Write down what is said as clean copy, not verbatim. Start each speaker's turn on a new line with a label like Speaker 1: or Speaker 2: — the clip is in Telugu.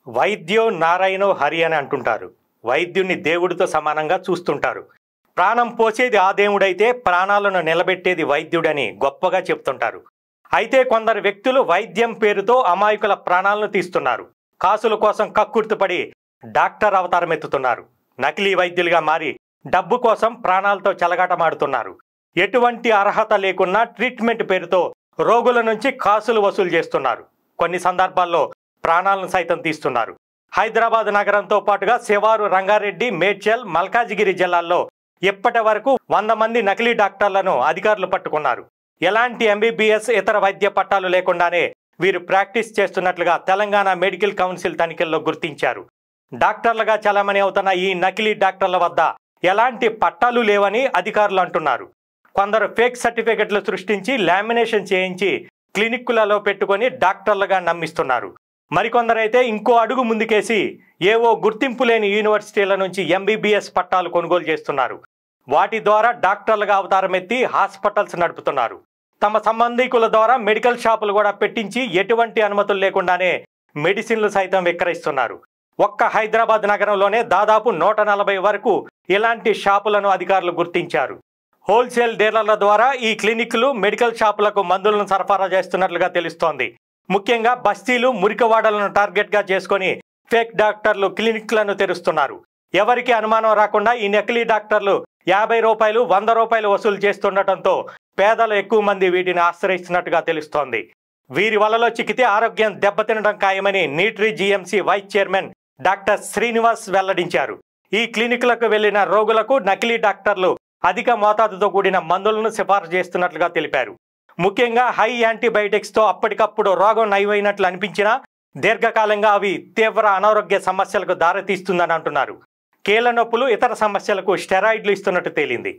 Speaker 1: వైద్యో నారాయణో హరి అని అంటుంటారు. వైద్యుణ్ణి దేవుడితో సమానంగా చూస్తుంటారు. ప్రాణం పోసేది ఆ దేవుడైతే ప్రాణాలను నిలబెట్టేది వైద్యుడని గొప్పగా చెప్తుంటారు. అయితే కొందరు వ్యక్తులు వైద్యం పేరుతో అమాయకుల ప్రాణాలను తీస్తున్నారు. కాసుల కోసం కక్కుర్తిపడి డాక్టర్ అవతారం ఎత్తుతున్నారు. నకిలీ వైద్యులుగా మారి డబ్బు కోసం ప్రాణాలతో చెలగాటమాడుతున్నారు. ఎటువంటి అర్హత లేకున్నా ట్రీట్మెంట్ పేరుతో రోగుల నుంచి కాసులు వసూలు చేస్తున్నారు. కొన్ని సందర్భాల్లో ప్రాణాలను సైతం తీస్తున్నారు. హైదరాబాద్ నగరంతో పాటుగా శివారు, రంగారెడ్డి, మేడ్చల్, మల్కాజిగిరి జిల్లాల్లో ఇప్పటి వరకు 100 మంది నకిలీ డాక్టర్లను అధికారులు పట్టుకున్నారు. ఎలాంటి ఎంబీబీఎస్ ఇతర వైద్య పట్టాలు లేకుండానే వీరు ప్రాక్టీస్ చేస్తున్నట్లుగా తెలంగాణ మెడికల్ కౌన్సిల్ తనిఖీల్లో గుర్తించారు. డాక్టర్లుగా చలామణి అవుతున్న ఈ నకిలీ డాక్టర్ల వద్ద ఎలాంటి పట్టాలు లేవని అధికారులు అంటున్నారు. కొందరు ఫేక్ సర్టిఫికెట్లు సృష్టించి లామినేషన్ చేయించి క్లినిక్కులలో పెట్టుకొని డాక్టర్లుగా నమ్మిస్తున్నారు. మరికొందరైతే ఇంకో అడుగు ముందుకేసి ఏవో గుర్తింపు లేని యూనివర్సిటీల నుంచి ఎంబీబీఎస్ పట్టాలు కొనుగోలు చేస్తున్నారు. వాటి ద్వారా డాక్టర్లుగా అవతారం ఎత్తి హాస్పిటల్స్ నడుపుతున్నారు. తమ సంబంధికుల ద్వారా మెడికల్ షాపులు కూడా పెట్టించి ఎటువంటి అనుమతులు లేకుండానే మెడిసిన్లు సైతం విక్రయిస్తున్నారు. ఒక్క హైదరాబాద్ నగరంలోనే దాదాపు 140 వరకు ఇలాంటి షాపులను అధికారులు గుర్తించారు. హోల్సేల్ డీలర్ల ద్వారా ఈ క్లినిక్లు, మెడికల్ షాపులకు మందులను సరఫరా చేస్తున్నట్లుగా తెలుస్తోంది. ముఖ్యంగా బస్తీలు, మురికవాడలను టార్గెట్గా చేసుకొని ఫేక్ డాక్టర్లు క్లినిక్లను తెరుస్తున్నారు. ఎవరికి అనుమానం రాకుండా ఈ నకిలీ డాక్టర్లు 50 రూపాయలు, 100 రూపాయలు వసూలు చేస్తుండటంతో పేదలు ఎక్కువ మంది వీటిని ఆశ్రయిస్తున్నట్టుగా తెలుస్తోంది. వీరి వలలో చిక్కితే ఆరోగ్యం దెబ్బతినడం ఖాయమని నీట్రీ GMC vice chairman doctor Srinivas వెల్లడించారు. ఈ క్లినిక్లకు వెళ్లిన రోగులకు నకిలీ డాక్టర్లు అధిక మోతాదుతో కూడిన మందులను సిఫారసు చేస్తున్నట్లుగా తెలిపారు. ముఖ్యంగా హై యాంటీబయాటిక్స్తో అప్పటికప్పుడు రోగం నయమైనట్లు అనిపించినా దీర్ఘకాలంగా అవి తీవ్ర అనారోగ్య సమస్యలకు దారితీస్తుందని అంటున్నారు. కీళ్ల నొప్పులు, ఇతర సమస్యలకు స్టెరాయిడ్లు ఇస్తున్నట్టు తేలింది.